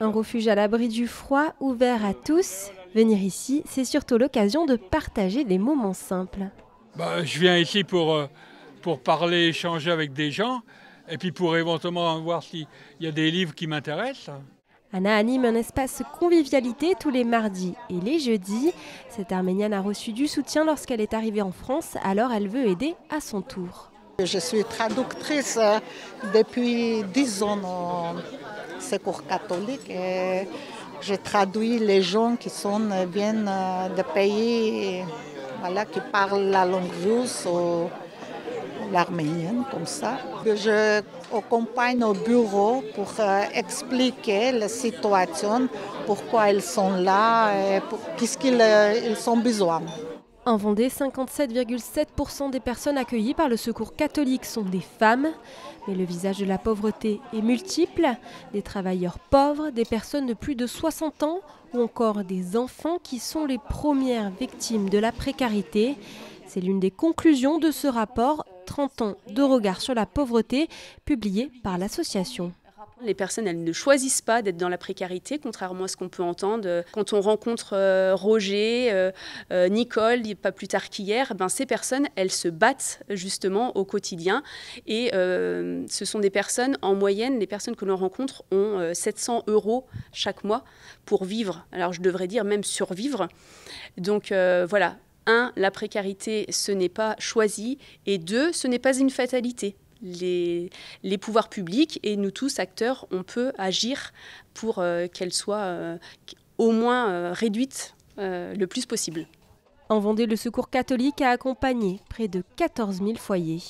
Un refuge à l'abri du froid, ouvert à tous. Venir ici, c'est surtout l'occasion de partager des moments simples. Je viens ici pour parler, échanger avec des gens, et puis pour éventuellement voir s'il y a des livres qui m'intéressent. Anna anime un espace convivialité tous les mardis et les jeudis. Cette Arménienne a reçu du soutien lorsqu'elle est arrivée en France, alors elle veut aider à son tour. Je suis traductrice depuis 10 ans au Secours catholique. Et je traduis les gens qui viennent de pays qui parlent la langue russe ou l'arménienne, comme ça. Je accompagne au bureau pour expliquer la situation, pourquoi ils sont là et qu'est-ce qu'ils ont besoin. En Vendée, 57,7% des personnes accueillies par le Secours catholique sont des femmes. Mais le visage de la pauvreté est multiple. Des travailleurs pauvres, des personnes de plus de 60 ans ou encore des enfants qui sont les premières victimes de la précarité. C'est l'une des conclusions de ce rapport 30 ans de regard sur la pauvreté, publié par l'association. Les personnes, elles ne choisissent pas d'être dans la précarité, contrairement à ce qu'on peut entendre. Quand on rencontre Roger, Nicole, pas plus tard qu'hier, ces personnes, elles se battent justement au quotidien. Et ce sont des personnes, en moyenne, les personnes que l'on rencontre ont 700 € chaque mois pour vivre. Alors je devrais dire même survivre. Donc voilà, 1, la précarité, ce n'est pas choisi. Et 2, ce n'est pas une fatalité. Les pouvoirs publics et nous tous, acteurs, on peut agir pour qu'elle soit au moins réduite le plus possible. En Vendée, le Secours catholique a accompagné près de 14 000 foyers.